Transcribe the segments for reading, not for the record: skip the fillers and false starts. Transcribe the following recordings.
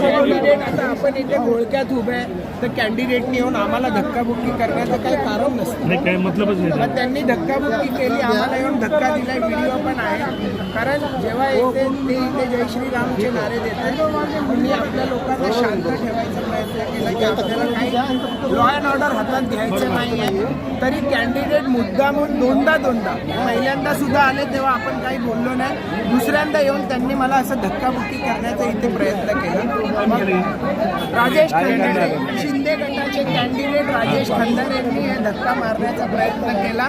Candidate आता आपण इथे घोळक्यात उभे आहे तर कॅन्डिडेटनी येऊन आम्हाला धक्काबुक्की करण्याचं काही कारण नसतं, मतलबच नाही. त्यांनी धक्काबुक्की केली, आम्हाला येऊन धक्का दिलाय, व्हिडिओ पण आहे. कारण जेव्हा येते ते इथे जय श्रीरामचे नारे देतात, मी आपल्या लोकांना शांत ठेवायचा प्रयत्न केला की आपल्याला काही लॉ अँड ऑर्डर हातात घ्यायचं नाही आहे. तरी कॅन्डिडेट मुद्दामून दोनदा पहिल्यांदा सुद्धा आले तेव्हा आपण काही बोललो नाही. दुसऱ्यांदा येऊन त्यांनी मला असं धक्काबुक्की करण्याचा इथे प्रयत्न केला. राजेश खंदारे शिंदे गटाचे कॅन्डिडेट राजेश खंदारे यांनी हे धक्का मारण्याचा प्रयत्न केला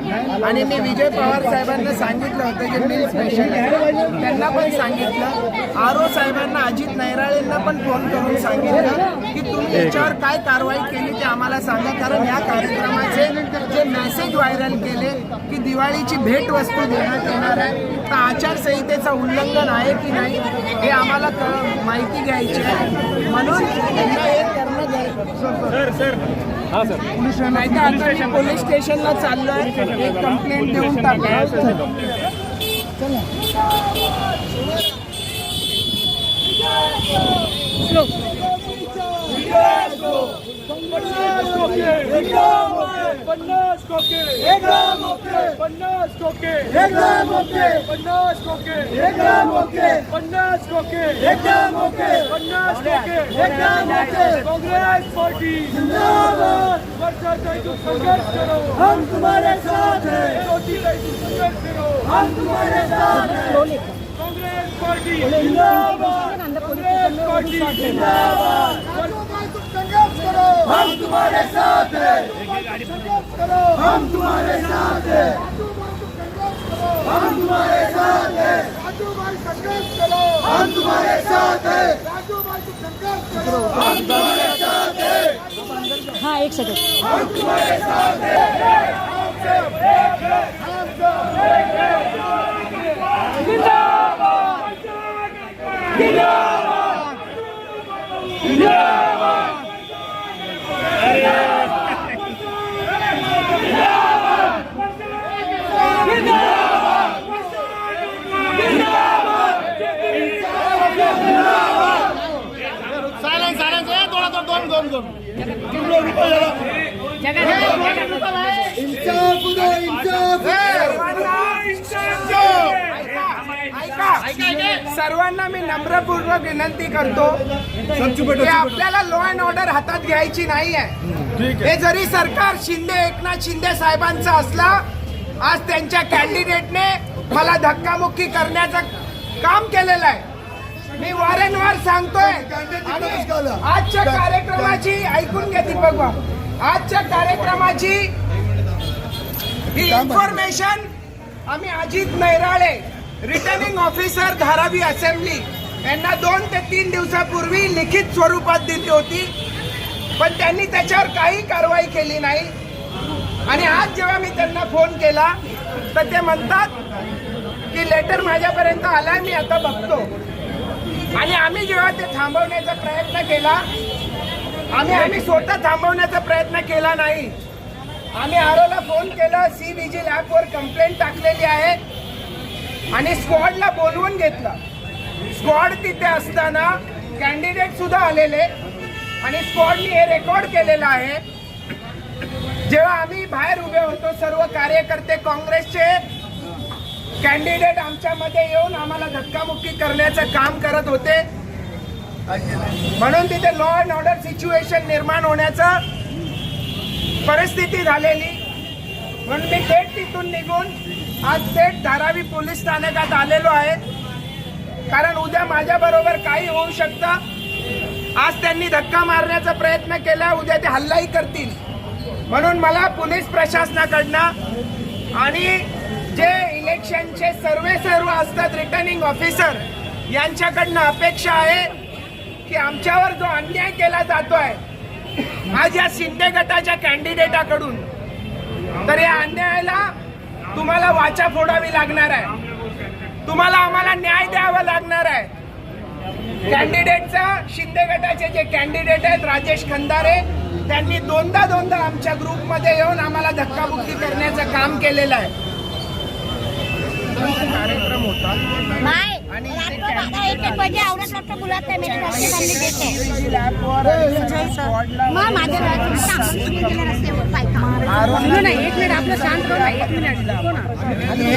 आणि मी विजय पवार साहेबांना सांगितलं होतं जे मिल स्पेशल आहे त्यांना पण सांगितलं, आरो साहेबांना अजित नैराळेंना पण फोन करून सांगितलं की तुम्ही याच्यावर काय कारवाई केली ते आम्हाला सांगा. कारण या कार्यक्रमाचे जे मेसेज व्हायरल केले की दिवाळीची भेटवस्तू देण्यात येणार आहे, तर आचारसंहितेचं उल्लंघन आहे की नाही हे आम्हाला माहिती घ्यायची आहे. म्हणून त्यांना हे करणं नाही तर आता मी पोलीस स्टेशनला चाललोय, एक कंप्लेंट देऊन टाकलं. हम तुम्हारे साथ हैं, हम तुम्हारे साथ हैं. कांग्रेस पार्टी जिंदाबाद, कांग्रेस पार्टी जिंदाबाद. हम तुम्हारे साथ हैं, हम तुम्हारे साथ हैं, हम तुम्हारे साथ हैं, हम तुम्हारे साथ हैं, हम तुम्हारे साथ हैं. हाँ एक सेकंड. हम तुम्हारे साथ हैं. जिंदाबाद, जिंदाबाद, जिंदाबाद. सर्वांना मी नम्रपूर्वक विनंती करतो की आपल्याला लॉ अँड ऑर्डर हातात घ्यायची नाही आहे. हे जरी सरकार एकनाथ शिंदे साहेबांचं असला, आज त्यांच्या कॅन्डिडेटने मला धक्कामुक्की करण्याचं काम केलेलं आहे. मी वारंवार सांगतोय. आजच्या कार्यक्रमाची ऐकून घ्या दीपक बाबू, आजच्या कार्यक्रमाची ही इन्फॉर्मेशन आम्ही Ajit Nairale returning officer Dharavi assembly यांना 2 ते 3 दिवसापूर्वी लिखित स्वरूपात दिली होती, पण त्यांनी त्याच्यावर काही कारवाई केली नाही. आणि आज जेव्हा मी त्यांना फोन केला तर ते म्हणतात की लेटर माझ्यापर्यंत आलाय, मी आता बघतो. आणि आम्ही जेव्हा ते थांबवण्याचा प्रयत्न केला, आम्ही स्वतः थांबवण्याचा प्रयत्न केला नाही. आम्ही आरोला फोन केला, सी विजिल ॲपवर कंप्लेंट टाकलेली आहे आणि स्क्वॉडला बोलवून घेतलं. स्क्वॉड तिथे असताना कॅन्डिडेट सुद्धा आलेले आणि स्क्वॉडनी हे रेकॉर्ड केलेलं आहे. जेव्हा आम्ही बाहेर उभे होतो, सर्व कार्यकर्ते काँग्रेसचे कॅन्डिडेट आमच्यामध्ये येऊन आम्हाला धक्कामुक्की करण्याचं काम करत होते. म्हणून तिथे लॉ अँड ऑर्डर सिच्युएशन निर्माण होण्याचं परिस्थिती झालेली. म्हणून मी थेट तिथून निघून आज थेट धारावी पोलीस स्थानकात आलेलो आहे. कारण उद्या माझ्याबरोबर काही होऊ शकतं. आज त्यांनी धक्का मारण्याचा प्रयत्न केला, उद्या ते हल्लाही करतील. म्हणून मला पोलीस प्रशासनाकडनं आणि जे इलेक्शनचे सर्व असतात रिटर्निंग ऑफिसर यांच्याकडनं अपेक्षा आहे की आमच्यावर जो अन्याय केला जातोय आज या शिंदे गटाच्या कॅन्डिडेटाकडून, तर या अन्यायाला तुम्हाला वाचा फोडावी लागणार आहे. तुम्हाला आम्हाला न्याय द्यावा लागणार आहे. कॅन्डिडेटचा शिंदे गटाचे जे कॅन्डिडेट आहेत राजेश खंदारे, त्यांनी दोनदा आमच्या ग्रुपमध्ये येऊन आम्हाला धक्काबुक्की करण्याचं काम केलेलं आहे. कार्यक्रम होता आणि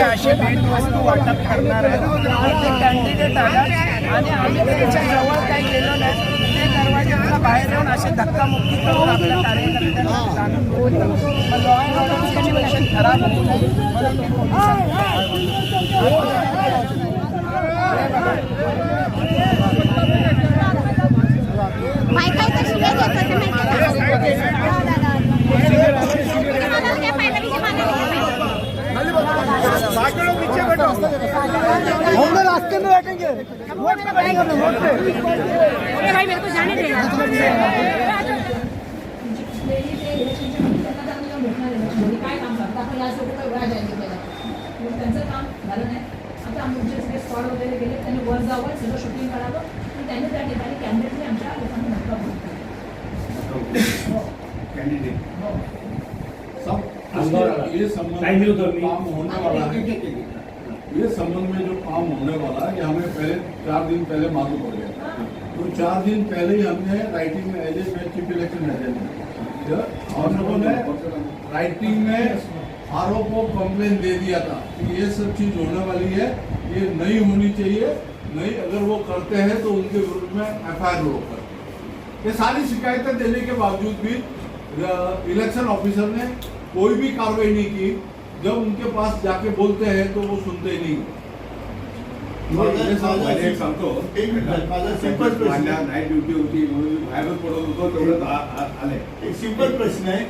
असे भेटवस्तू वाटप करणार आहेत. कॅन्डिडेट आला आणि आम्ही त्याच्या जवळ काही गेलो नाही. ते दरवाजाला बाहेर येऊन असे धक्कामुक्की करून आपल्या कार्यकर्त्यांना जाणून होतं. लॉ अँड ऑर्डर सिच्युएशन खराब होऊ नये म्हणून मी हम लोग रास्ते में बैठेंगे, वोट पे बैठेंगे, वोट पे। भाई मेरे को जाने दे. काय काम करतात आपण या सोबत उभा राहायचं केलं. त्यांचं काम झालं नाही. आता आमचे सगळे स्पॉट वगैरे गेले, त्यांनी वर जावं, सगळं शूटिंग करावं आणि त्यांनी त्या ठिकाणी कॅन्डिडेटने आमच्या लोकांना धक्का बसला. ये संबंध में जो काम होने वाला ये हमें पहले 4 दिन पहले मालूम पड़ गया. तो 4 दिन पहले ही हमने राइटिंग में as a chief election agent हम लोगों ने राइटिंग में आरोप को कंप्लेन दे दिया था कि ये सब चीज होने वाली है, ये नहीं होनी चाहिए. नहीं, अगर वो करते हैं तो उनके विरुद्ध में FIR होकर. ये सारी शिकायतें देने के बावजूद भी इलेक्शन ऑफिसर ने कोई भी कार्रवाई नहीं की. जब उनके पास जाके बोलते हैं तो वो सुनते ही नहीं. नाईट ड्युटी होती म्हणून बाहेरच पडत होतो, तेवढं आले. एक सिंपल प्रश्न आहे,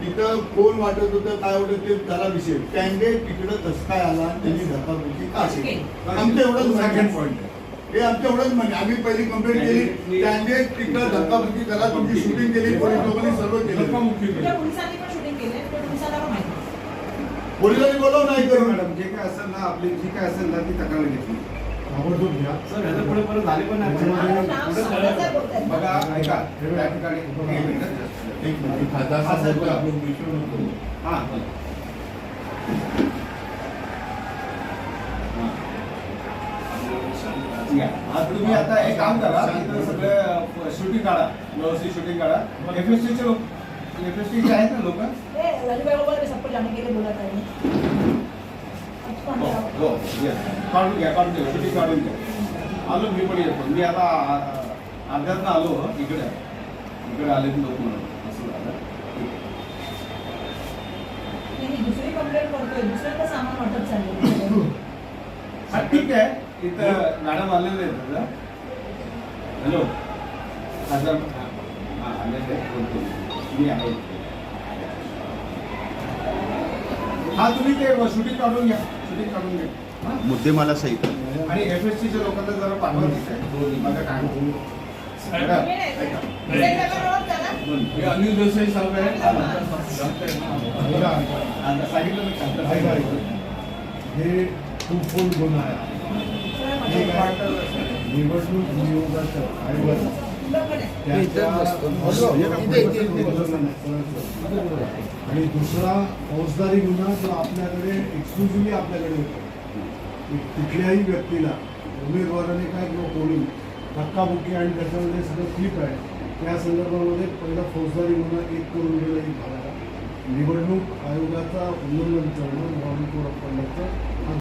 तिथं कोण वाटत होतं काय वाटत ते त्याला विषय. कॅन्डिडेट तिकडं कसं काय आला, त्यांनी धक्काबुक्की का केली, आमचं एवढंच सेकंड पॉईंट आहे. हे आमचं एवढंच म्हणजे आम्ही पहिली कंप्लेंट केली, कॅन्डिडेट तिकडं धक्काबुक्की करा, तुमची शूटिंग केली, पोलीस लोकांनी सर्व केलं. पोलिसांनी पण शूटिंग केले, ते पोलिसांना पण माहिती. पोलिसांनी बोलव नाही करू मॅडम, जे काय असेल ना, आपली जी काय असेल ना ती तक्रार घेतली. सर ह्याच्या पुढे परत झाले पण नाही. बघा ऐका, त्या ठिकाणी आज तुम्ही आता एक काम करा, सगळं शूटिंग काढा, व्यवस्थित शूटिंग काढा. FSTचे लोक, FSTचे आहेत ना लोक, हो काढून घ्या, शूटिंग काढून घ्या. आलो मी पण येतो. मी आता अर्ध्यातनं आलो इकडे आले लोक म्हणून असं झालं. दुसरी कंप्लेंट करतोय, दुसऱ्यांचं सामान वाटप चाललं. हा ठीक आहे, इथं मॅडम आलेले आहेत. हॅलो खासदार आलेले बोलतो मी आहे. हा तुम्ही ते शूटिंग काढून घ्या, मुद्दे मला सहित आणि FSTच्या लोकांना जरा पाठवा तिथे. माझं काय अनिल देसाई साहब है. आता सांगितलं ना शांत हे टूफोल्ड गुन्हा आहे. हे काय निवडणूक नियोगाचं आयोगाचं आणि दुसरा फौजदारी गुन्हा जो आपल्याकडे एक्सक्लुझिव्हली आपल्याकडे होतो. कुठल्याही व्यक्तीला उमेदवाराने काय किंवा कोणी धक्काबुक्की आणि त्याच्यामध्ये सगळं क्लिप आहे त्या संदर्भामध्ये पहिला फौजदारी गुन्हा 1 करोड रुपये झाला. निवडणूक आयोगाचा उल्लंघन करणं, निवडणूक कोड ऑफ कंडक्टचं